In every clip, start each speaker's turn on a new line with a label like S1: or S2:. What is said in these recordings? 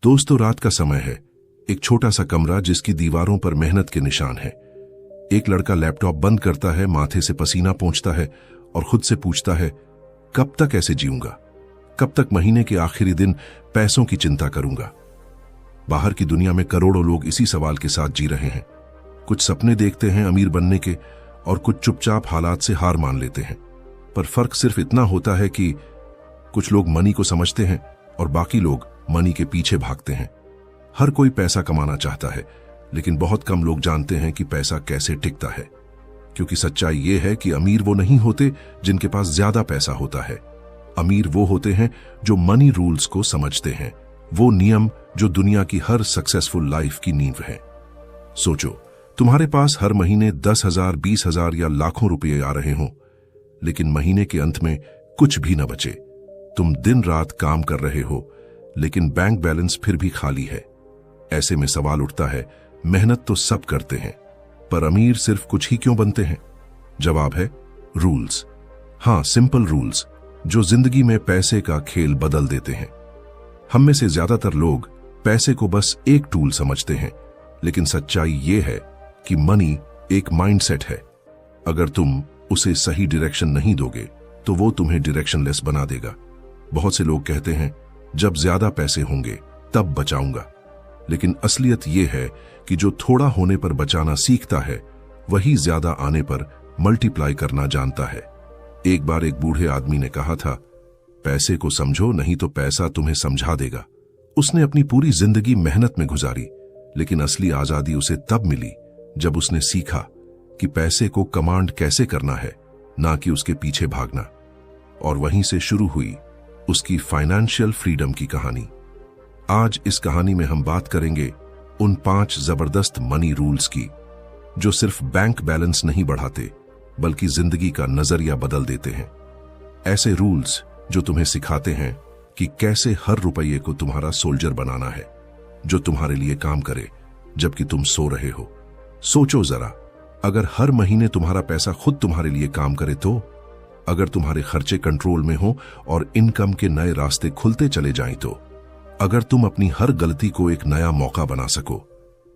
S1: दोस्तों, रात का समय है। एक छोटा सा कमरा जिसकी दीवारों पर मेहनत के निशान हैं। एक लड़का लैपटॉप बंद करता है, माथे से पसीना पोंछता है और खुद से पूछता है, कब तक ऐसे जीऊंगा? कब तक महीने के आखिरी दिन पैसों की चिंता करूंगा? बाहर की दुनिया में करोड़ों लोग इसी सवाल के साथ जी रहे हैं। कुछ सपने देखते हैं अमीर बनने के और कुछ चुपचाप हालात से हार मान लेते हैं। पर फर्क सिर्फ इतना होता है कि कुछ लोग मनी को समझते हैं और बाकी लोग मनी के पीछे भागते हैं। हर कोई पैसा कमाना चाहता है, लेकिन बहुत कम लोग जानते हैं कि पैसा कैसे टिकता है। क्योंकि सच्चाई यह है कि अमीर वो नहीं होते जिनके पास ज्यादा पैसा होता है। अमीर वो होते हैं जो मनी रूल्स को समझते हैं, वो नियम जो दुनिया की हर सक्सेसफुल लाइफ की नींव है। सोचो, तुम्हारे पास हर महीने 10,000, 20,000 या लाखों रुपए आ रहे हों, लेकिन महीने के अंत में कुछ भी न बचे। तुम दिन रात काम कर रहे हो, लेकिन बैंक बैलेंस फिर भी खाली है। ऐसे में सवाल उठता है, मेहनत तो सब करते हैं, पर अमीर सिर्फ कुछ ही क्यों बनते हैं? जवाब है रूल्स। हां, सिंपल रूल्स जो जिंदगी में पैसे का खेल बदल देते हैं। हम में से ज्यादातर लोग पैसे को बस एक टूल समझते हैं, लेकिन सच्चाई यह है कि मनी एक माइंडसेट है। अगर तुम उसे सही डायरेक्शन नहीं दोगे तो वो तुम्हें डायरेक्शनलेस बना देगा। बहुत से लोग कहते हैं, जब ज्यादा पैसे होंगे तब बचाऊंगा, लेकिन असलियत यह है कि जो थोड़ा होने पर बचाना सीखता है वही ज्यादा आने पर मल्टीप्लाई करना जानता है। एक बार एक बूढ़े आदमी ने कहा था, पैसे को समझो, नहीं तो पैसा तुम्हें समझा देगा। उसने अपनी पूरी जिंदगी मेहनत में गुजारी, लेकिन असली आजादी उसे तब मिली जब उसने सीखा कि पैसे को कमांड कैसे करना है, ना कि उसके पीछे भागना। और वहीं से शुरू हुई उसकी फाइनेंशियल फ्रीडम की कहानी। आज इस कहानी में हम बात करेंगे उन 5 जबरदस्त मनी रूल्स की जो सिर्फ बैंक बैलेंस नहीं बढ़ाते बल्कि जिंदगी का नजरिया बदल देते हैं। ऐसे रूल्स जो तुम्हें सिखाते हैं कि कैसे हर रुपये को तुम्हारा सोल्जर बनाना है, जो तुम्हारे लिए काम करे जबकि तुम सो रहे हो। सोचो जरा, अगर हर महीने तुम्हारा पैसा खुद तुम्हारे लिए काम करे तो? अगर तुम्हारे खर्चे कंट्रोल में हो और इनकम के नए रास्ते खुलते चले जाएं तो? अगर तुम अपनी हर गलती को एक नया मौका बना सको?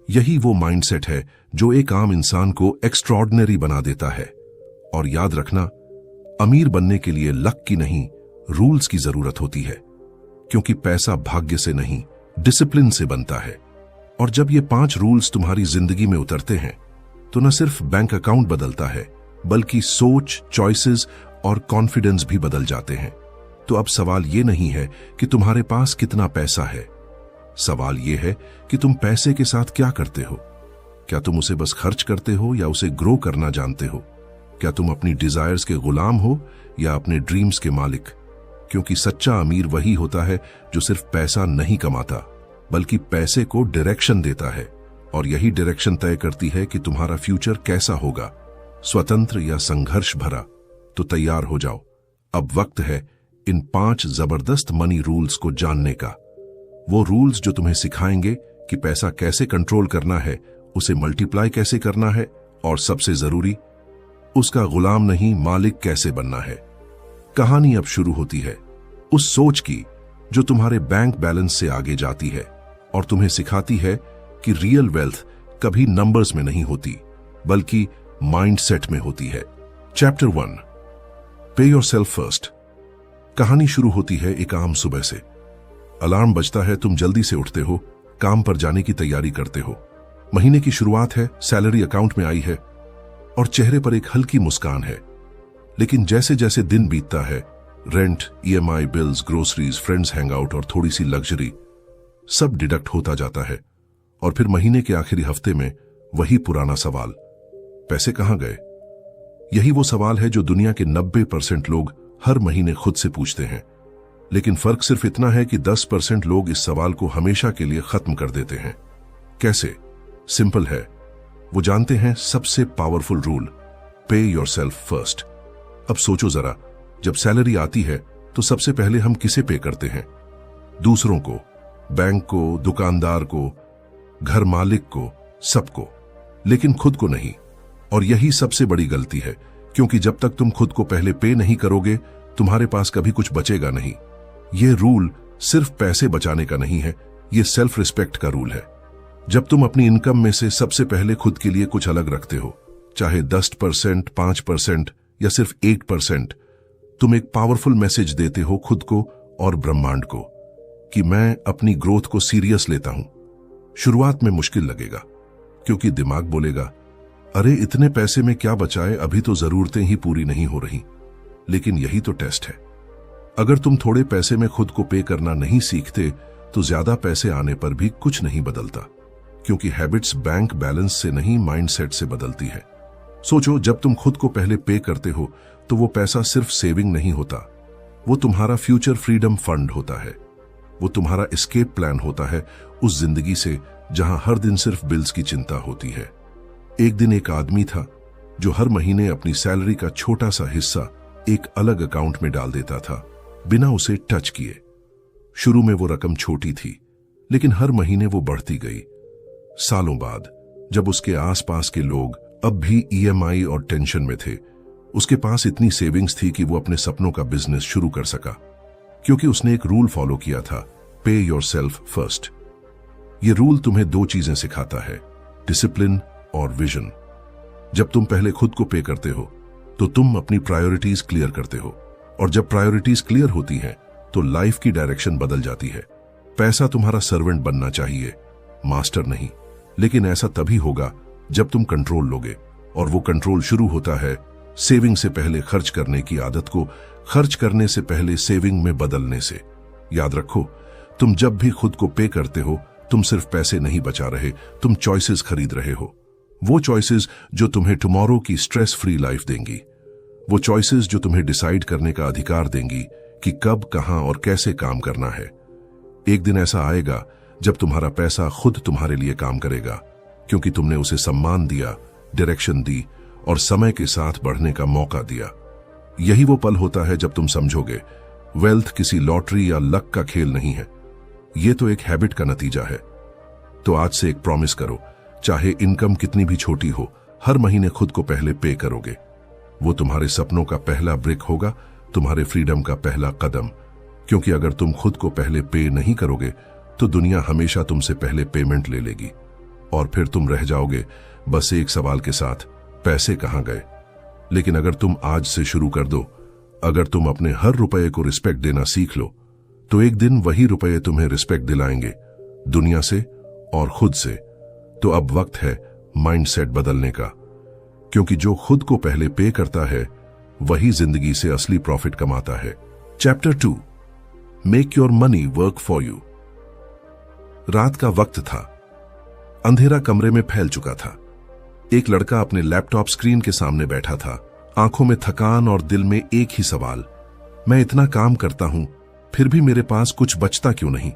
S1: यही वो माइंडसेट है जो एक आम इंसान को एक्स्ट्रॉर्डिनरी बना देता है। और याद रखना, अमीर बनने के लिए लक की नहीं, रूल्स की जरूरत होती है, क्योंकि पैसा भाग्य से नहीं, डिसिप्लिन से बनता है। और जब ये 5 रूल्स तुम्हारी जिंदगी में उतरते हैं तो न सिर्फ बैंक अकाउंट बदलता है, बल्कि सोच, चॉइसेस और कॉन्फिडेंस भी बदल जाते हैं। तो अब सवाल ये नहीं है कि तुम्हारे पास कितना पैसा है, सवाल ये है कि तुम पैसे के साथ क्या करते हो। क्या तुम उसे बस खर्च करते हो या उसे ग्रो करना जानते हो? क्या तुम अपनी डिजायर्स के गुलाम हो या अपने ड्रीम्स के मालिक? क्योंकि सच्चा अमीर वही होता है जो सिर्फ पैसा नहीं कमाता बल्कि पैसे को डायरेक्शन देता है, और यही डायरेक्शन तय करती है कि तुम्हारा फ्यूचर कैसा होगा, स्वतंत्र या संघर्ष भरा। तो तैयार हो जाओ, अब वक्त है इन 5 जबरदस्त मनी रूल्स को जानने का। वो रूल्स जो तुम्हें सिखाएंगे कि पैसा कैसे कंट्रोल करना है, उसे मल्टीप्लाई कैसे करना है, और सबसे जरूरी, उसका गुलाम नहीं मालिक कैसे बनना है। कहानी अब शुरू होती है उस सोच की जो तुम्हारे बैंक बैलेंस से आगे जाती है और तुम्हें सिखाती है कि रियल वेल्थ कभी नंबर्स में नहीं होती बल्कि माइंडसेट में होती है। चैप्टर 1, पे योरसेल्फ फर्स्ट। कहानी शुरू होती है एक आम सुबह से। अलार्म बजता है, तुम जल्दी से उठते हो, काम पर जाने की तैयारी करते हो। महीने की शुरुआत है, सैलरी अकाउंट में आई है और चेहरे पर एक हल्की मुस्कान है। लेकिन जैसे जैसे दिन बीतता है, rent, EMI bills, groceries, friends hangout और थोड़ी सी लग्जरी, सब डिडक्ट होता जाता है। और फिर महीने के आखिरी हफ्ते में वही पुराना सवाल, पैसे कहां गए? यही वो सवाल है जो दुनिया के 90% लोग हर महीने खुद से पूछते हैं। लेकिन फर्क सिर्फ इतना है कि 10% लोग इस सवाल को हमेशा के लिए खत्म कर देते हैं। कैसे? सिंपल है, वो जानते हैं सबसे पावरफुल रूल, पे योरसेल्फ फर्स्ट। अब सोचो जरा, जब सैलरी आती है तो सबसे पहले हम किसे पे करते हैं? दूसरों को, बैंक को, दुकानदार को, घर मालिक को, सबको, लेकिन खुद को नहीं। और यही सबसे बड़ी गलती है, क्योंकि जब तक तुम खुद को पहले पे नहीं करोगे तुम्हारे पास कभी कुछ बचेगा नहीं। यह रूल सिर्फ पैसे बचाने का नहीं है, ये सेल्फ रिस्पेक्ट का रूल है। जब तुम अपनी इनकम में से सबसे पहले खुद के लिए कुछ अलग रखते हो, चाहे 10%, 5% या सिर्फ 8%, तुम एक पावरफुल मैसेज देते हो खुद को और ब्रह्मांड को कि मैं अपनी ग्रोथ को सीरियस लेता हूं। शुरुआत में मुश्किल लगेगा, क्योंकि दिमाग बोलेगा, अरे इतने पैसे में क्या बचाए, अभी तो जरूरतें ही पूरी नहीं हो रही। लेकिन यही तो टेस्ट है। अगर तुम थोड़े पैसे में खुद को पे करना नहीं सीखते तो ज्यादा पैसे आने पर भी कुछ नहीं बदलता, क्योंकि हैबिट्स बैंक बैलेंस से नहीं माइंडसेट से बदलती है। सोचो, जब तुम खुद को पहले पे करते हो तो वो पैसा सिर्फ सेविंग नहीं होता, वो तुम्हारा फ्यूचर फ्रीडम फंड होता है। वो तुम्हारा एस्केप प्लान होता है उस जिंदगी से जहां हर दिन सिर्फ बिल्स की चिंता होती है। एक दिन एक आदमी था जो हर महीने अपनी सैलरी का छोटा सा हिस्सा एक अलग अकाउंट में डाल देता था, बिना उसे टच किए। शुरू में वो रकम छोटी थी, लेकिन हर महीने वो बढ़ती गई। सालों बाद जब उसके आसपास के लोग अब भी ईएमआई और टेंशन में थे, उसके पास इतनी सेविंग्स थी कि वो अपने सपनों का बिजनेस शुरू कर सका, क्योंकि उसने एक रूल फॉलो किया था, पे योरसेल्फ फर्स्ट। ये रूल तुम्हें दो चीजें सिखाता है, डिसिप्लिन और विजन। जब तुम पहले खुद को पे करते हो तो तुम अपनी प्रायोरिटीज क्लियर करते हो, और जब प्रायोरिटीज क्लियर होती हैं तो लाइफ की डायरेक्शन बदल जाती है। पैसा तुम्हारा सर्वेंट बनना चाहिए, मास्टर नहीं। लेकिन ऐसा तभी होगा जब तुम कंट्रोल लोगे, और वो कंट्रोल शुरू होता है सेविंग से पहले खर्च करने की आदत को खर्च करने से पहले सेविंग में बदलने से। याद रखो, तुम जब भी खुद को पे करते हो तुम सिर्फ पैसे नहीं बचा रहे, तुम चॉइसेस खरीद रहे हो। वो चॉइसेस जो तुम्हें टुमारो की स्ट्रेस फ्री लाइफ देंगी, वो चॉइसेस जो तुम्हें डिसाइड करने का अधिकार देंगी कि कब, कहां और कैसे काम करना है। एक दिन ऐसा आएगा जब तुम्हारा पैसा खुद तुम्हारे लिए काम करेगा, क्योंकि तुमने उसे सम्मान दिया, डायरेक्शन दी और समय के साथ बढ़ने का मौका दिया। यही वो पल होता है जब तुम समझोगे वेल्थ किसी लॉटरी या लक का खेल नहीं है, ये तो एक हैबिट का नतीजा है। तो आज से एक प्रॉमिस करो, चाहे इनकम कितनी भी छोटी हो, हर महीने खुद को पहले पे करोगे। वो तुम्हारे सपनों का पहला ब्रेक होगा, तुम्हारे फ्रीडम का पहला कदम। क्योंकि अगर तुम खुद को पहले पे नहीं करोगे तो दुनिया हमेशा तुमसे पहले पेमेंट ले लेगी, और फिर तुम रह जाओगे बस एक सवाल के साथ, पैसे कहां गए। लेकिन अगर तुम आज से शुरू कर दो, अगर तुम अपने हर रुपए को रिस्पेक्ट देना सीख लो, तो एक दिन वही रुपए तुम्हें रिस्पेक्ट दिलाएंगे, दुनिया से और खुद से। तो अब वक्त है माइंडसेट बदलने का, क्योंकि जो खुद को पहले पे करता है वही जिंदगी से असली प्रॉफिट कमाता है। Chapter 2, make your money work for you. रात का वक्त था, अंधेरा कमरे में फैल चुका था। एक लड़का अपने लैपटॉप स्क्रीन के सामने बैठा था, आंखों में थकान और दिल में एक ही सवाल, मैं इतना काम करता हूं फिर भी मेरे पास कुछ बचता क्यों नहीं।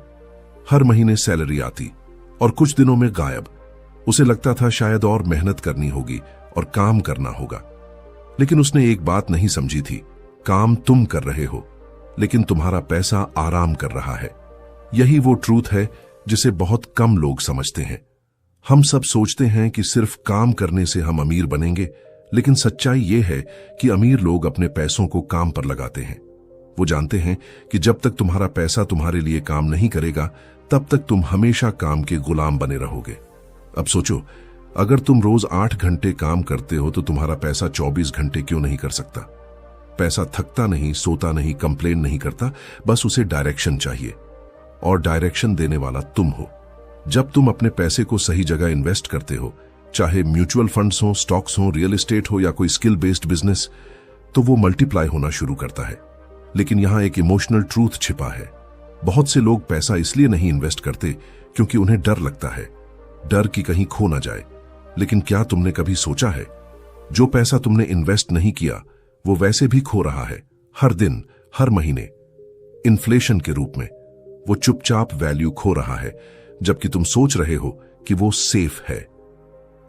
S1: हर महीने सैलरी आती और कुछ दिनों में गायब। उसे लगता था शायद और मेहनत करनी होगी और काम करना होगा, लेकिन उसने एक बात नहीं समझी थी, काम तुम कर रहे हो लेकिन तुम्हारा पैसा आराम कर रहा है। यही वो ट्रूथ है जिसे बहुत कम लोग समझते हैं। हम सब सोचते हैं कि सिर्फ काम करने से हम अमीर बनेंगे, लेकिन सच्चाई ये है कि अमीर लोग अपने पैसों को काम पर लगाते हैं। वो जानते हैं कि जब तक तुम्हारा पैसा तुम्हारे लिए काम नहीं करेगा तब तक तुम हमेशा काम के गुलाम बने रहोगे। अब सोचो, अगर तुम रोज 8 घंटे काम करते हो तो तुम्हारा पैसा 24 घंटे क्यों नहीं कर सकता। पैसा थकता नहीं, सोता नहीं, कंप्लेन नहीं करता, बस उसे डायरेक्शन चाहिए, और डायरेक्शन देने वाला तुम हो। जब तुम अपने पैसे को सही जगह इन्वेस्ट करते हो, चाहे म्यूचुअल फंड्स हो, स्टॉक्स हो, रियल एस्टेट हो या कोई स्किल बेस्ड बिजनेस, तो वो मल्टीप्लाई होना शुरू करता है। लेकिन यहां एक इमोशनल ट्रूथ छिपा है। बहुत से लोग पैसा इसलिए नहीं इन्वेस्ट करते क्योंकि उन्हें डर लगता है, डर कि कहीं खो ना जाए। लेकिन क्या तुमने कभी सोचा है, जो पैसा तुमने इन्वेस्ट नहीं किया वो वैसे भी खो रहा है, हर दिन, हर महीने, इन्फ्लेशन के रूप में। वो चुपचाप वैल्यू खो रहा है, जबकि तुम सोच रहे हो कि वो सेफ है।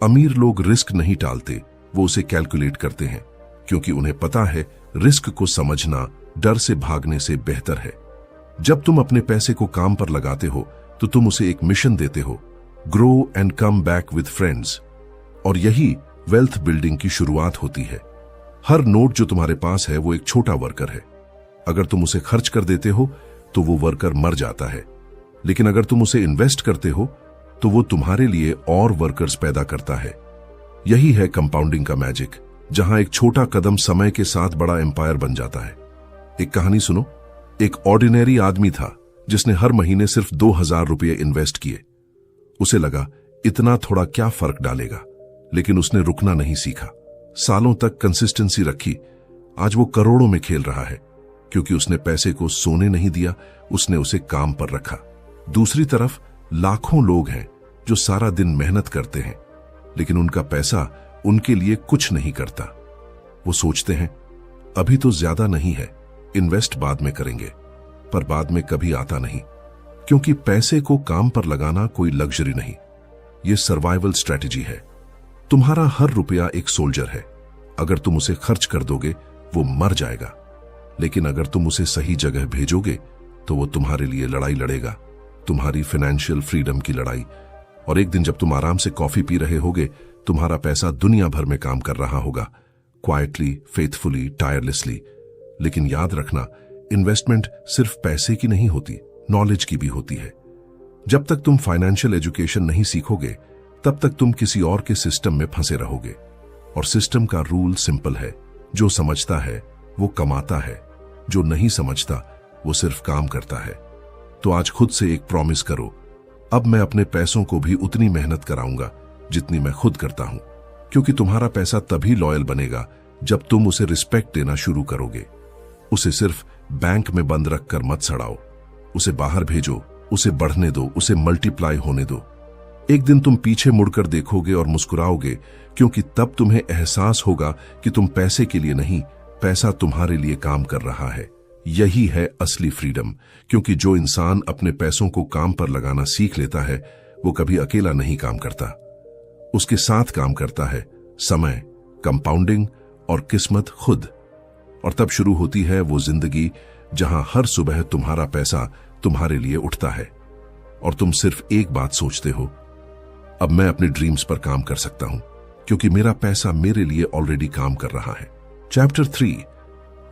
S1: अमीर लोग रिस्क नहीं टालते, वो उसे कैलकुलेट करते हैं, क्योंकि उन्हें पता है रिस्क को समझना डर से भागने से बेहतर है। जब तुम अपने पैसे को काम पर लगाते हो तो तुम उसे एक मिशन देते हो, grow and come back with friends, और यही वेल्थ बिल्डिंग की शुरुआत होती है। हर नोट जो तुम्हारे पास है वो एक छोटा वर्कर है। अगर तुम उसे खर्च कर देते हो तो वो वर्कर मर जाता है, लेकिन अगर तुम उसे इन्वेस्ट करते हो तो वो तुम्हारे लिए और वर्कर्स पैदा करता है। यही है कंपाउंडिंग का मैजिक, जहां एक छोटा कदम समय के साथ बड़ा एम्पायर बन जाता है। एक कहानी सुनो। एक ऑर्डिनरी आदमी था जिसने हर महीने सिर्फ 2000 रुपये इन्वेस्ट किए। उसे लगा इतना थोड़ा क्या फर्क डालेगा, लेकिन उसने रुकना नहीं सीखा। सालों तक कंसिस्टेंसी रखी। आज वो करोड़ों में खेल रहा है, क्योंकि उसने पैसे को सोने नहीं दिया, उसने उसे काम पर रखा। दूसरी तरफ लाखों लोग हैं जो सारा दिन मेहनत करते हैं, लेकिन उनका पैसा उनके लिए कुछ नहीं करता। वो सोचते हैं अभी तो ज्यादा नहीं है, इन्वेस्ट बाद में करेंगे, पर बाद में कभी आता नहीं, क्योंकि पैसे को काम पर लगाना कोई लग्जरी नहीं, ये सर्वाइवल स्ट्रेटेजी है। तुम्हारा हर रुपया एक सोल्जर है। अगर तुम उसे खर्च कर दोगे वो मर जाएगा, लेकिन अगर तुम उसे सही जगह भेजोगे तो वो तुम्हारे लिए लड़ाई लड़ेगा, तुम्हारी फाइनेंशियल फ्रीडम की लड़ाई। और एक दिन जब तुम आराम से कॉफी पी रहे होगे, तुम्हारा पैसा दुनिया भर में काम कर रहा होगा, क्वाइटली, फेथफुली, टायरलेसली। लेकिन याद रखना, इन्वेस्टमेंट सिर्फ पैसे की नहीं होती, नॉलेज की भी होती है। जब तक तुम फाइनेंशियल एजुकेशन नहीं सीखोगे, तब तक तुम किसी और के सिस्टम में फंसे रहोगे। और सिस्टम का रूल सिंपल है, जो समझता है वो कमाता है, जो नहीं समझता वो सिर्फ काम करता है। तो आज खुद से एक प्रॉमिस करो, अब मैं अपने पैसों को भी उतनी मेहनत कराऊंगा जितनी मैं खुद करता हूं, क्योंकि तुम्हारा पैसा तभी लॉयल बनेगा जब तुम उसे रिस्पेक्ट देना शुरू करोगे। उसे सिर्फ बैंक में बंद रखकर मत सड़ाओ, उसे बाहर भेजो, उसे बढ़ने दो, उसे मल्टीप्लाई होने दो। एक दिन तुम पीछे मुड़कर देखोगे और मुस्कुराओगे, क्योंकि तब तुम्हें एहसास होगा कि तुम पैसे के लिए नहीं, पैसा तुम्हारे लिए काम कर रहा है। यही है असली फ्रीडम, क्योंकि जो इंसान अपने पैसों को काम पर लगाना सीख लेता है, वो कभी अकेला नहीं काम करता। उसके साथ काम करता है समय, कंपाउंडिंग और किस्मत खुद। और तब शुरू होती है वो जिंदगी जहां हर सुबह तुम्हारा पैसा तुम्हारे लिए उठता है और तुम सिर्फ एक बात सोचते हो, अब मैं अपने ड्रीम्स पर काम कर सकता हूं, क्योंकि मेरा पैसा मेरे लिए ऑलरेडी काम कर रहा है। Chapter 3,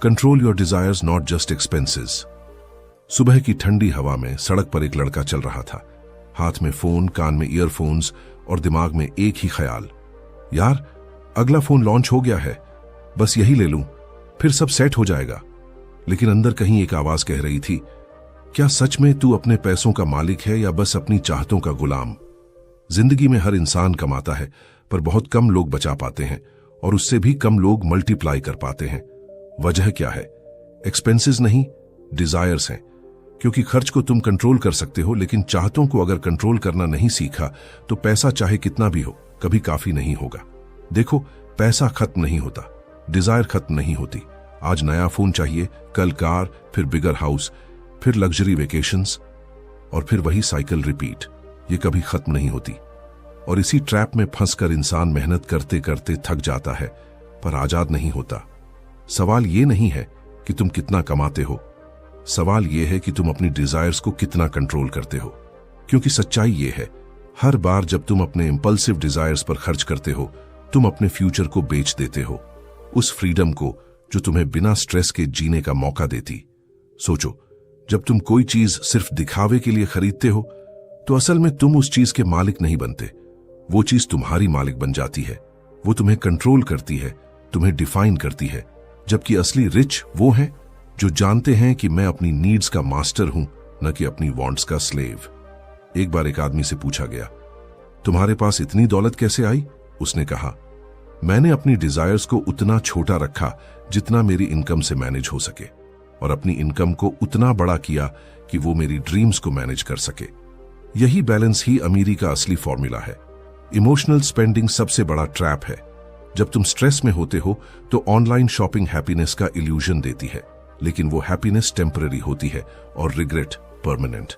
S1: control your desires not just expenses. सुबह की ठंडी हवा में सड़क पर एक लड़का चल रहा था, हाथ में फोन, कान में ईयरफोन्स और दिमाग में एक ही ख्याल, यार अगला फोन लॉन्च हो गया है, बस यही ले लूं, फिर सब सेट हो जाएगा। लेकिन अंदर कहीं एक आवाज कह रही थी, क्या सच में तू अपने पैसों का मालिक है या बस अपनी चाहतों का गुलाम? जिंदगी में हर इंसान कमाता है, पर बहुत कम लोग बचा पाते हैं, और उससे भी कम लोग मल्टीप्लाई कर पाते हैं। वजह क्या है? एक्सपेंसेस नहीं, डिजायर्स हैं। क्योंकि खर्च को तुम कंट्रोल कर सकते हो, लेकिन चाहतों को अगर कंट्रोल करना नहीं सीखा तो पैसा चाहे कितना भी हो कभी काफी नहीं होगा। देखो, पैसा खत्म नहीं होता, डिजायर खत्म नहीं होती। आज नया फोन चाहिए, कल कार, फिर बिगर हाउस, फिर लग्जरी वेकेशंस, और फिर वही साइकिल रिपीट। ये कभी खत्म नहीं होती। और इसी ट्रैप में फंसकर इंसान मेहनत करते करते थक जाता है, पर आजाद नहीं होता। सवाल ये नहीं है कि तुम कितना कमाते हो, सवाल ये है कि तुम अपनी डिजायर्स को कितना कंट्रोल करते हो। क्योंकि सच्चाई ये है, हर बार जब तुम अपने इंपल्सिव डिजायर्स पर खर्च करते हो, तुम अपने फ्यूचर को बेच देते हो, उस फ्रीडम को जो तुम्हें बिना स्ट्रेस के जीने का मौका देती। सोचो, जब तुम कोई चीज सिर्फ दिखावे के लिए खरीदते हो, तो असल में तुम उस चीज के मालिक नहीं बनते, वो चीज तुम्हारी मालिक बन जाती है। वो तुम्हें कंट्रोल करती है, तुम्हें डिफाइन करती है। जबकि असली रिच वो है जो जानते हैं कि मैं अपनी नीड्स का मास्टर हूं, न कि अपनी वांट्स का स्लेव। एक बार एक आदमी से पूछा गया, तुम्हारे पास इतनी दौलत कैसे आई? उसने कहा, मैंने अपनी डिजायर्स को उतना छोटा रखा जितना मेरी इनकम से मैनेज हो सके, और अपनी इनकम को उतना बड़ा किया कि वो मेरी ड्रीम्स को मैनेज कर सके। यही बैलेंस ही अमीरी का असली फॉर्मूला है। इमोशनल स्पेंडिंग सबसे बड़ा ट्रैप है। जब तुम स्ट्रेस में होते हो तो ऑनलाइन शॉपिंग हैप्पीनेस का इल्यूजन देती है, लेकिन वो हैप्पीनेस टेम्पररी होती है और रिग्रेट परमानेंट।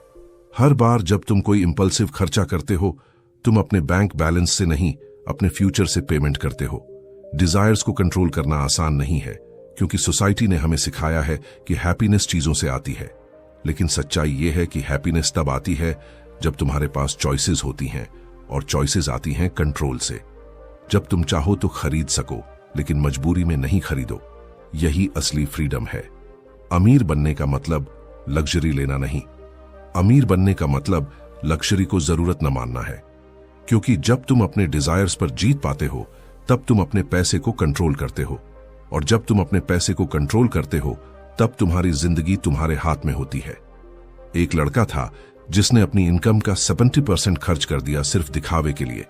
S1: हर बार जब तुम कोई इंपल्सिव खर्चा करते हो, तुम अपने बैंक बैलेंस से नहीं, अपने फ्यूचर से पेमेंट करते हो। डिजायर्स को कंट्रोल करना आसान नहीं है, क्योंकि सोसाइटी ने हमें सिखाया है कि हैप्पीनेस चीजों से आती है। लेकिन सच्चाई ये है कि हैप्पीनेस तब आती है जब तुम्हारे पास चॉइसेस होती हैं, और चॉइसेस आती हैं कंट्रोल से। जब तुम चाहो तो खरीद सको, लेकिन मजबूरी में नहीं खरीदो। यही असली फ्रीडम है। अमीर बनने का मतलब लग्जरी लेना नहीं, अमीर बनने का मतलब लग्जरी को जरूरत न मानना है, क्योंकि जब तुम अपने डिजायर्स पर जीत पाते हो तब तुम अपने पैसे को कंट्रोल करते हो, और जब तुम अपने पैसे को कंट्रोल करते हो तब तुम्हारी जिंदगी तुम्हारे हाथ में होती है। एक लड़का था जिसने अपनी इनकम का 70% खर्च कर दिया सिर्फ दिखावे के लिए।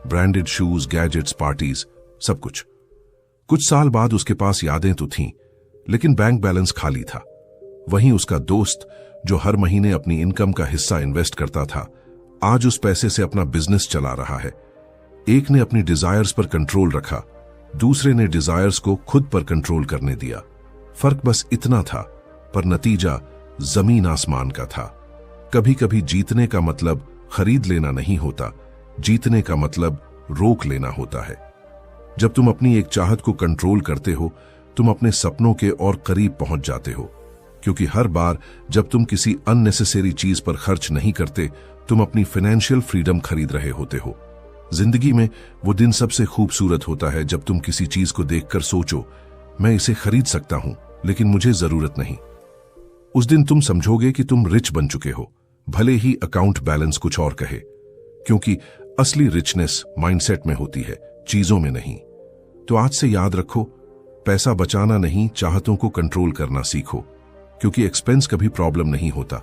S1: ब्रांडेड शूज, गैजेट्स, पार्टीज, सब कुछ। कुछ साल बाद उसके पास यादें तो थीं, लेकिन बैंक बैलेंस खाली था। वहीं उसका दोस्त, जो हर महीने अपनी इनकम का हिस्सा इन्वेस्ट करता था, आज उस पैसे से अपना बिजनेस चला रहा है। एक ने अपनी डिजायर्स पर कंट्रोल रखा, दूसरे ने डिजायर्स को खुद पर कंट्रोल करने दिया। फर्क बस इतना था, पर नतीजा जमीन आसमान का था। कभी कभी जीतने का मतलब खरीद लेना नहीं होता, जीतने का मतलब रोक लेना होता है। जब तुम अपनी एक चाहत को कंट्रोल करते हो, तुम अपने सपनों के और करीब पहुंच जाते हो, क्योंकि हर बार जब तुम किसी अननेसेसरी चीज पर खर्च नहीं करते, तुम अपनी फाइनेंशियल फ्रीडम खरीद रहे होते हो। जिंदगी में वो दिन सबसे खूबसूरत होता है जब तुम किसी चीज को देखकर सोचो, मैं इसे खरीद सकता हूं, लेकिन मुझे जरूरत नहीं। उस दिन तुम समझोगे कि तुम रिच बन चुके हो, भले ही अकाउंट बैलेंस कुछ और कहे, क्योंकि असली रिचनेस माइंडसेट में होती है, चीजों में नहीं। तो आज से याद रखो, पैसा बचाना नहीं, चाहतों को कंट्रोल करना सीखो, क्योंकि एक्सपेंस कभी प्रॉब्लम नहीं होता,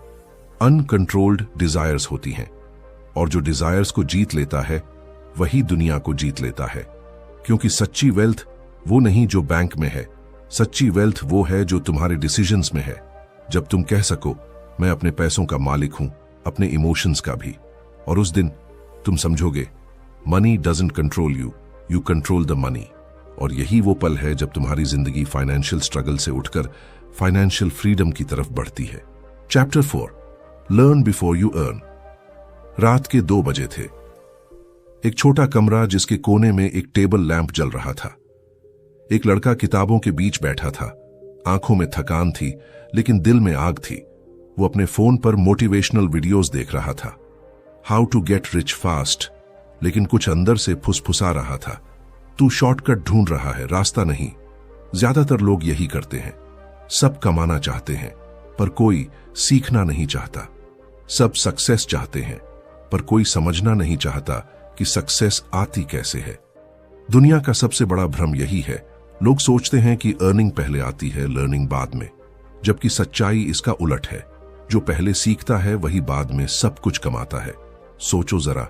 S1: अनकंट्रोल्ड डिजायर्स होती हैं। और जो डिजायर्स को जीत लेता है वही दुनिया को जीत लेता है, क्योंकि सच्ची वेल्थ वो नहीं जो बैंक में है, सच्ची वेल्थ वो है जो तुम्हारे डिसीजंस में है। जब तुम कह सको, मैं अपने पैसों का मालिक हूं, अपने इमोशंस का भी, और उस दिन तुम समझोगे, money doesn't control you, you control the money. और यही वो पल है जब तुम्हारी जिंदगी फाइनेंशियल स्ट्रगल से उठकर फाइनेंशियल फ्रीडम की तरफ बढ़ती है। Chapter 4, learn before you earn. रात के 2 बजे थे। एक छोटा कमरा जिसके कोने में एक टेबल लैंप जल रहा था। एक लड़का किताबों के बीच बैठा था। आंखों में थकान थी, लेकिन दिल में आग थी। वो अपने फोन पर मोटिवेशनल वीडियोस देख रहा था, how to get rich fast, लेकिन कुछ अंदर से फुसफुसा रहा था, तू शॉर्टकट ढूंढ रहा है, रास्ता नहीं। ज्यादातर लोग यही करते हैं। सब कमाना चाहते हैं, पर कोई सीखना नहीं चाहता। सब सक्सेस चाहते हैं, पर कोई समझना नहीं चाहता कि सक्सेस आती कैसे है। दुनिया का सबसे बड़ा भ्रम यही है, लोग सोचते हैं कि अर्निंग पहले आती है, लर्निंग बाद में, जबकि सच्चाई इसका उलट है। जो पहले सीखता है वही बाद में सब कुछ कमाता है। सोचो जरा,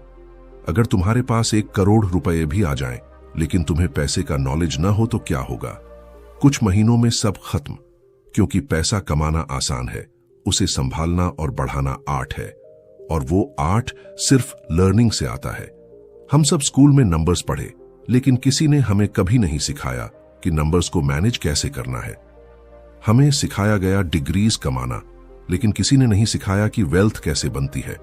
S1: अगर तुम्हारे पास 1 करोड़ रुपए भी आ जाएं, लेकिन तुम्हें पैसे का नॉलेज न हो तो क्या होगा? कुछ महीनों में सब खत्म, क्योंकि पैसा कमाना आसान है, उसे संभालना और बढ़ाना आर्ट है, और वो आर्ट सिर्फ लर्निंग से आता है। हम सब स्कूल में नंबर्स पढ़े, लेकिन किसी ने हमें कभी नहीं सिखाया कि नंबर्स को मैनेज कैसे करना है। हमें सिखाया गया डिग्रीज कमाना, लेकिन किसी ने नहीं सिखाया कि वेल्थ कैसे बनती है।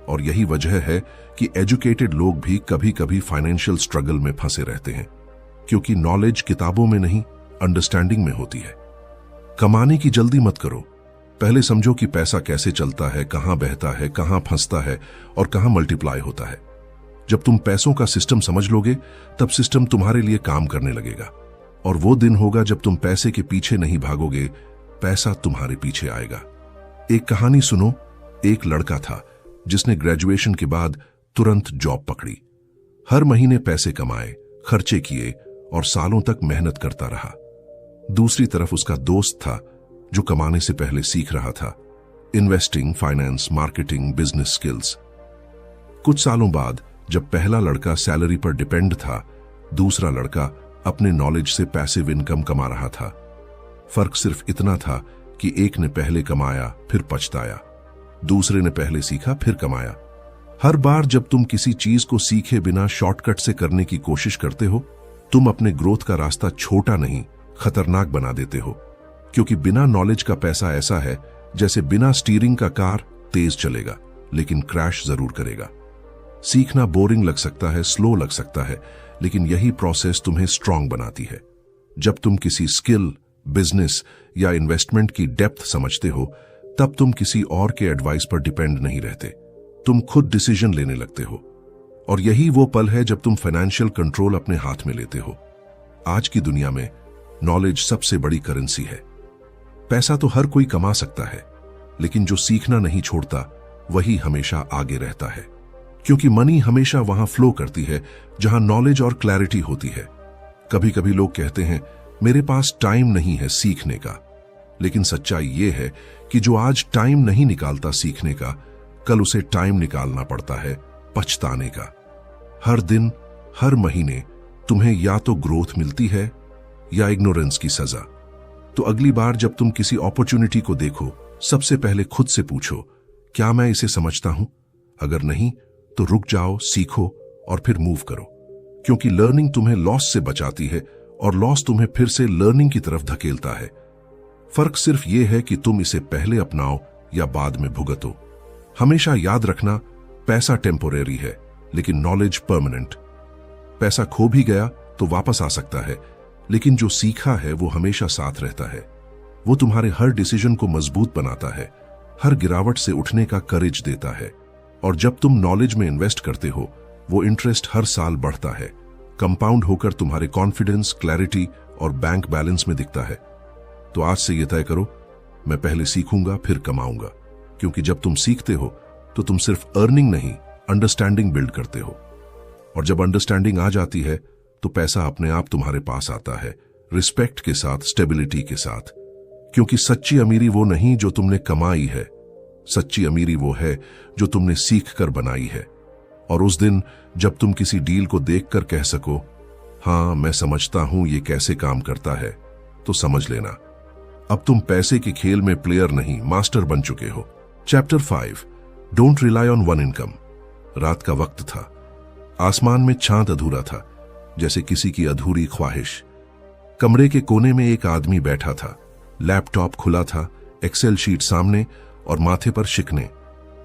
S1: और यही वजह है कि एजुकेटेड लोग भी कभी कभी फाइनेंशियल स्ट्रगल में फंसे रहते हैं, क्योंकि नॉलेज किताबों में नहीं, अंडरस्टैंडिंग में होती है। कमाने की जल्दी मत करो, पहले समझो कि पैसा कैसे चलता है, कहां बहता है, कहां फंसता है और कहां मल्टीप्लाई होता है। जब तुम पैसों का सिस्टम समझ लोगे, तब सिस्टम तुम्हारे लिए काम करने लगेगा, और वो दिन होगा जब तुम पैसे के पीछे नहीं भागोगे, पैसा तुम्हारे पीछे आएगा। एक कहानी सुनो। एक लड़का था जिसने ग्रेजुएशन के बाद तुरंत जॉब पकड़ी। हर महीने पैसे कमाए, खर्चे किए और सालों तक मेहनत करता रहा। दूसरी तरफ उसका दोस्त था जो कमाने से पहले सीख रहा था, investing, finance, marketing, business skills. कुछ सालों बाद जब पहला लड़का सैलरी पर डिपेंड था, दूसरा लड़का अपने नॉलेज से पैसिव इनकम कमा रहा था। फर्क सिर्फ इतना था कि एक ने पहले कमाया फिर पछताया, दूसरे ने पहले सीखा फिर कमाया। हर बार जब तुम किसी चीज को सीखे बिना शॉर्टकट से करने की कोशिश करते हो, तुम अपने ग्रोथ का रास्ता छोटा नहीं, खतरनाक बना देते हो, क्योंकि बिना नॉलेज का पैसा ऐसा है जैसे बिना स्टीयरिंग का कार तेज चलेगा लेकिन क्रैश जरूर करेगा। सीखना बोरिंग लग सकता है, स्लो लग सकता है, लेकिन यही प्रोसेस तुम्हें स्ट्रांग बनाती है। जब तुम किसी स्किल, बिजनेस या इन्वेस्टमेंट की डेप्थ समझते हो, तब तुम किसी और के एडवाइस पर डिपेंड नहीं रहते, तुम खुद डिसीजन लेने लगते हो। और यही वो पल है जब तुम फाइनेंशियल कंट्रोल अपने हाथ में लेते हो। आज की दुनिया में नॉलेज सबसे बड़ी करेंसी है। पैसा तो हर कोई कमा सकता है, लेकिन जो सीखना नहीं छोड़ता वही हमेशा आगे रहता है, क्योंकि मनी हमेशा वहां फ्लो करती है जहां नॉलेज और क्लैरिटी होती है। कभी कभी लोग कहते हैं मेरे पास टाइम नहीं है सीखने का, लेकिन सच्चाई ये है कि जो आज टाइम नहीं निकालता सीखने का, कल उसे टाइम निकालना पड़ता है पछताने का। हर दिन, हर महीने तुम्हें या तो ग्रोथ मिलती है या इग्नोरेंस की सजा। तो अगली बार जब तुम किसी अपॉर्चुनिटी को देखो, सबसे पहले खुद से पूछो, क्या मैं इसे समझता हूं? अगर नहीं तो रुक जाओ, सीखो और फिर मूव करो, क्योंकि लर्निंग तुम्हें लॉस से बचाती है और लॉस तुम्हें फिर से लर्निंग की तरफ धकेलता है। फर्क सिर्फ यह है कि तुम इसे पहले अपनाओ या बाद में भुगतो। हमेशा याद रखना, पैसा टेम्पोरेरी है लेकिन नॉलेज परमानेंट। पैसा खो भी गया तो वापस आ सकता है, लेकिन जो सीखा है वो हमेशा साथ रहता है। वो तुम्हारे हर डिसीजन को मजबूत बनाता है, हर गिरावट से उठने का करेज देता है। और जब तुम नॉलेज में इन्वेस्ट करते हो, वो इंटरेस्ट हर साल बढ़ता है, कंपाउंड होकर तुम्हारे कॉन्फिडेंस, क्लैरिटी और बैंक बैलेंस में दिखता है। तो आज से ये तय करो, मैं पहले सीखूंगा फिर कमाऊंगा, क्योंकि जब तुम सीखते हो तो तुम सिर्फ अर्निंग नहीं, अंडरस्टैंडिंग बिल्ड करते हो। और जब अंडरस्टैंडिंग आ जाती है तो पैसा अपने आप तुम्हारे पास आता है, रिस्पेक्ट के साथ, स्टेबिलिटी के साथ। क्योंकि सच्ची अमीरी वो नहीं जो तुमने कमाई है, सच्ची अमीरी वो है जो तुमने सीख कर बनाई है। और उस दिन जब तुम किसी डील को देखकर कह सको, हां मैं समझता हूं ये कैसे काम करता है, तो समझ लेना अब तुम पैसे के खेल में प्लेयर नहीं, मास्टर बन चुके हो। Chapter 5, don't rely on one income. रात का वक्त था, आसमान में चांद अधूरा था, जैसे किसी की अधूरी ख्वाहिश। कमरे के कोने में एक आदमी बैठा था, लैपटॉप खुला था, एक्सेल शीट सामने और माथे पर शिकने।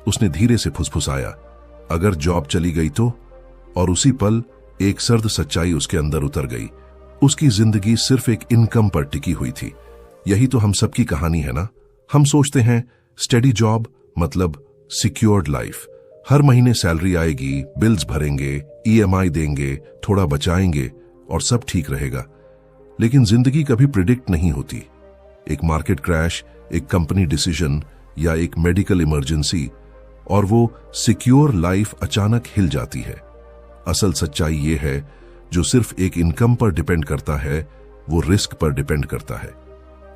S1: उसने धीरे से फुसफुसाया, अगर जॉब चली गई तो? और उसी पल एक सर्द सच्चाई उसके अंदर उतर गई। उसकी जिंदगी सिर्फ एक इनकम पर टिकी हुई थी। यही तो हम सबकी कहानी है ना। हम सोचते हैं स्टेडी जॉब मतलब सिक्योर्ड लाइफ, हर महीने सैलरी आएगी, बिल्स भरेंगे, ईएमआई देंगे, थोड़ा बचाएंगे और सब ठीक रहेगा। लेकिन जिंदगी कभी प्रिडिक्ट नहीं होती। एक मार्केट क्रैश, एक कंपनी डिसीजन या एक मेडिकल इमरजेंसी, और वो सिक्योर लाइफ अचानक हिल जाती है। असल सच्चाई ये है, जो सिर्फ एक इनकम पर डिपेंड करता है वो रिस्क पर डिपेंड करता है।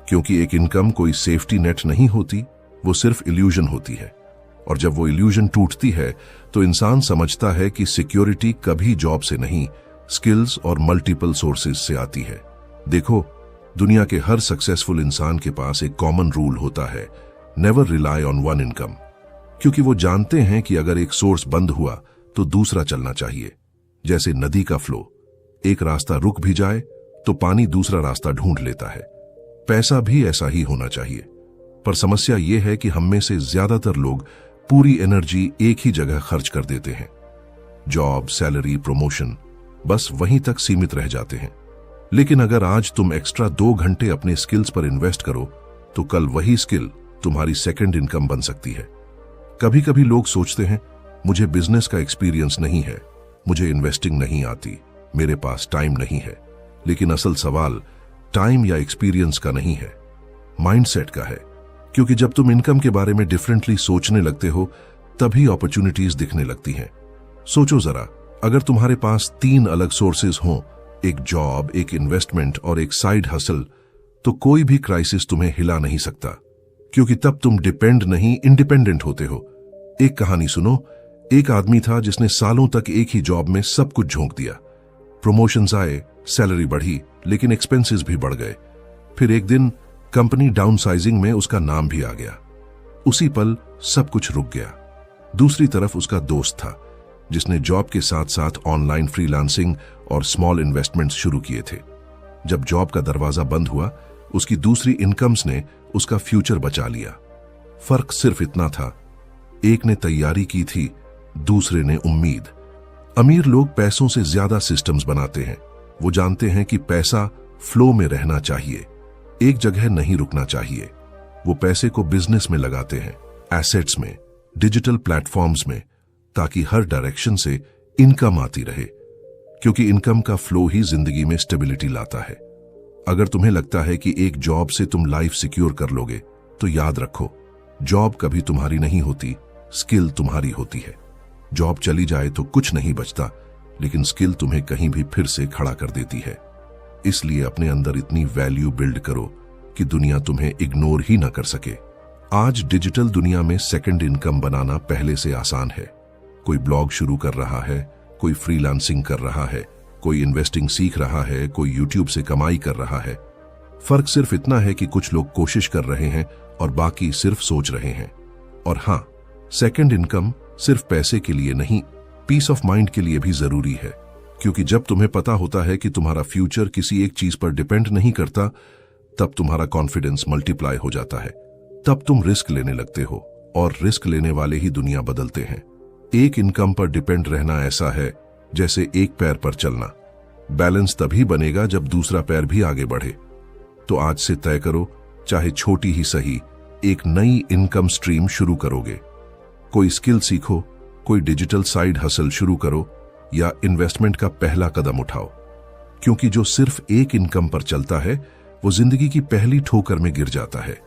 S1: क्योंकि एक इनकम कोई सेफ्टी नेट नहीं होती, वो सिर्फ इल्यूजन होती है। और जब वो इल्यूजन टूटती है तो इंसान समझता है कि सिक्योरिटी कभी जॉब से नहीं, स्किल्स और मल्टीपल सोर्सेज से आती है। देखो, दुनिया के हर सक्सेसफुल इंसान के पास एक कॉमन रूल होता है, never rely on one income. क्योंकि वो जानते हैं कि अगर एक सोर्स बंद हुआ तो दूसरा चलना चाहिए। जैसे नदी का फ्लो, एक रास्ता रुक भी जाए तो पानी दूसरा रास्ता ढूंढ लेता है। पैसा भी ऐसा ही होना चाहिए। पर समस्या यह है कि हम में से ज्यादातर लोग पूरी एनर्जी एक ही जगह खर्च कर देते हैं। जॉब, सैलरी, प्रमोशन, बस वहीं तक सीमित रह जाते हैं। लेकिन अगर आज तुम एक्स्ट्रा 2 घंटे अपने स्किल्स पर इन्वेस्ट करो तो कल वही स्किल तुम्हारी सेकंड इनकम बन सकती है। कभी कभी लोग सोचते हैं मुझे बिजनेस का एक्सपीरियंस नहीं है, मुझे इन्वेस्टिंग नहीं आती, मेरे पास टाइम नहीं है। लेकिन असल सवाल टाइम या एक्सपीरियंस का नहीं है, माइंडसेट का है। क्योंकि जब तुम इनकम के बारे में डिफरेंटली सोचने लगते हो तभी अपॉर्चुनिटीज दिखने लगती हैं। सोचो जरा, अगर तुम्हारे पास 3 अलग सोर्सेज हों, एक जॉब, एक इन्वेस्टमेंट और एक साइड हसल, तो कोई भी क्राइसिस तुम्हें हिला नहीं सकता। क्योंकि तब तुम डिपेंड नहीं, इंडिपेंडेंट होते हो। एक कहानी सुनो, एक आदमी था जिसने सालों तक एक ही जॉब में सब कुछ झोंक दिया। प्रमोशंस आए, सैलरी बढ़ी, लेकिन एक्सपेंसेस भी बढ़ गए। फिर एक दिन कंपनी डाउनसाइजिंग में उसका नाम भी आ गया। उसी पल सब कुछ रुक गया। दूसरी तरफ उसका दोस्त था जिसने जॉब के साथ साथ ऑनलाइन फ्रीलांसिंग और स्मॉल इन्वेस्टमेंट्स शुरू किए थे। जब जॉब का दरवाजा बंद हुआ, उसकी दूसरी इनकम्स ने उसका फ्यूचर बचा लिया। फर्क सिर्फ इतना था, एक ने तैयारी की थी, दूसरे ने उम्मीद। अमीर लोग पैसों से ज्यादा सिस्टम्स बनाते हैं। वो जानते हैं कि पैसा फ्लो में रहना चाहिए, एक जगह नहीं रुकना चाहिए। वो पैसे को बिजनेस में लगाते हैं, एसेट्स में, डिजिटल प्लेटफॉर्म्स में, ताकि हर डायरेक्शन से इनकम आती रहे। क्योंकि इनकम का फ्लो ही जिंदगी में स्टेबिलिटी लाता है। अगर तुम्हें लगता है कि एक जॉब से तुम लाइफ सिक्योर कर लोगे, तो याद रखो, जॉब कभी तुम्हारी नहीं होती, स्किल तुम्हारी होती है। जॉब चली जाए तो कुछ नहीं बचता, लेकिन स्किल तुम्हें कहीं भी फिर से खड़ा कर देती है। इसलिए अपने अंदर इतनी वैल्यू बिल्ड करो कि दुनिया तुम्हें इग्नोर ही ना कर सके। आज डिजिटल दुनिया में सेकंड इनकम बनाना पहले से आसान है। कोई ब्लॉग शुरू कर रहा है, कोई फ्रीलांसिंग कर रहा है, कोई इन्वेस्टिंग सीख रहा है, कोई यूट्यूब से कमाई कर रहा है। फर्क सिर्फ इतना है कि कुछ लोग कोशिश कर रहे हैं और बाकी सिर्फ सोच रहे हैं। और हाँ, सेकंड इनकम सिर्फ पैसे के लिए नहीं, पीस ऑफ माइंड के लिए भी जरूरी है। क्योंकि जब तुम्हें पता होता है कि तुम्हारा फ्यूचर किसी एक चीज पर डिपेंड नहीं करता, तब तुम्हारा कॉन्फिडेंस मल्टीप्लाई हो जाता है। तब तुम रिस्क लेने लगते हो, और रिस्क लेने वाले ही दुनिया बदलते हैं। एक इनकम पर डिपेंड रहना ऐसा है जैसे एक पैर पर चलना। बैलेंस तभी बनेगा जब दूसरा पैर भी आगे बढ़े। तो आज से तय करो, चाहे छोटी ही सही, एक नई इनकम स्ट्रीम शुरू करोगे। कोई स्किल सीखो, कोई डिजिटल साइड हसल शुरू करो, या इन्वेस्टमेंट का पहला कदम उठाओ। क्योंकि जो सिर्फ एक इनकम पर चलता है वो जिंदगी की पहली ठोकर में गिर जाता है,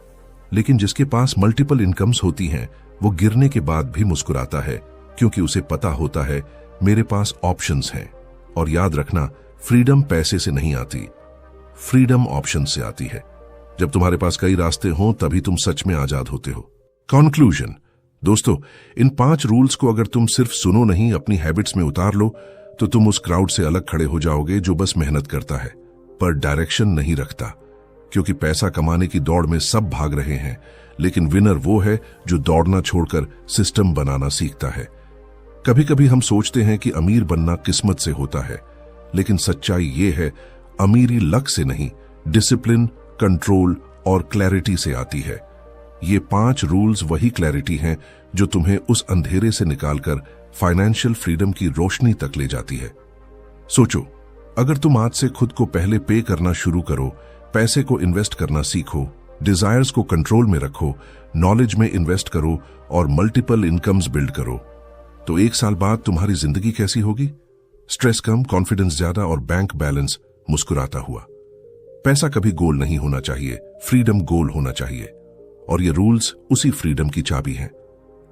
S1: लेकिन जिसके पास मल्टीपल इनकम्स होती हैं वो गिरने के बाद भी मुस्कुराता है, क्योंकि उसे पता होता है मेरे पास ऑप्शंस हैं। और याद रखना, फ्रीडम पैसे से नहीं आती, फ्रीडम ऑप्शन से आती है। जब तुम्हारे पास कई रास्ते हों तभी तुम सच में आजाद होते हो। कंक्लूजन दोस्तों, इन 5 रूल्स को अगर तुम सिर्फ सुनो नहीं, अपनी हैबिट्स में उतार लो, तो तुम उस क्राउड से अलग खड़े हो जाओगे जो बस मेहनत करता है पर डायरेक्शन नहीं रखता। क्योंकि पैसा कमाने की दौड़ में सब भाग रहे हैं, लेकिन विनर वो है जो दौड़ना छोड़कर सिस्टम बनाना सीखता है। कभी कभी हम सोचते हैं कि अमीर बनना किस्मत से होता है, लेकिन सच्चाई ये है, अमीरी लक से नहीं, डिसिप्लिन, कंट्रोल और क्लैरिटी से आती है। ये 5 रूल्स वही क्लैरिटी हैं जो तुम्हें उस अंधेरे से निकालकर फाइनेंशियल फ्रीडम की रोशनी तक ले जाती है। सोचो, अगर तुम आज से खुद को पहले पे करना शुरू करो, पैसे को इन्वेस्ट करना सीखो, डिजायर्स को कंट्रोल में रखो, नॉलेज में इन्वेस्ट करो और मल्टीपल इनकम्स बिल्ड करो, तो 1 साल बाद तुम्हारी जिंदगी कैसी होगी? स्ट्रेस कम, कॉन्फिडेंस ज्यादा और बैंक बैलेंस मुस्कुराता हुआ। पैसा कभी गोल नहीं होना चाहिए, फ्रीडम गोल होना चाहिए। और ये रूल्स उसी फ्रीडम की चाबी हैं।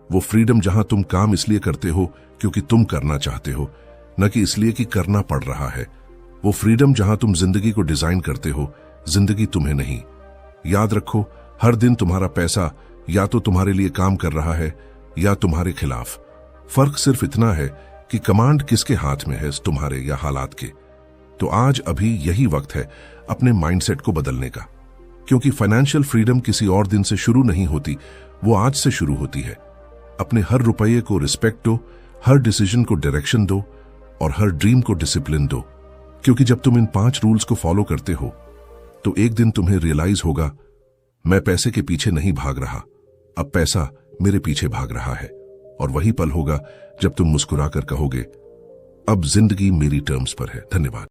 S1: वो फ्रीडम जहां तुम काम इसलिए करते हो क्योंकि तुम करना चाहते हो, न कि इसलिए कि करना पड़ रहा है। वो फ्रीडम जहां तुम जिंदगी को डिजाइन करते हो, जिंदगी तुम्हें नहीं। याद रखो, हर दिन तुम्हारा पैसा या तो तुम्हारे लिए काम कर रहा है या तुम्हारे खिलाफ। फर्क सिर्फ इतना है कि कमांड किसके हाथ में है, तुम्हारे या हालात के। तो आज अभी यही वक्त है अपने माइंडसेट को बदलने का, क्योंकि फाइनेंशियल फ्रीडम किसी और दिन से शुरू नहीं होती, वो आज से शुरू होती है। अपने हर रुपये को रिस्पेक्ट दो, हर डिसीजन को डायरेक्शन दो और हर ड्रीम को डिसिप्लिन दो। क्योंकि जब तुम इन 5 रूल्स को फॉलो करते हो तो एक दिन तुम्हें रियलाइज होगा, मैं पैसे के पीछे नहीं भाग रहा, अब पैसा मेरे पीछे भाग रहा है। और वही पल होगा जब तुम मुस्कुराकर कहोगे, अब जिंदगी मेरी टर्म्स पर है। धन्यवाद।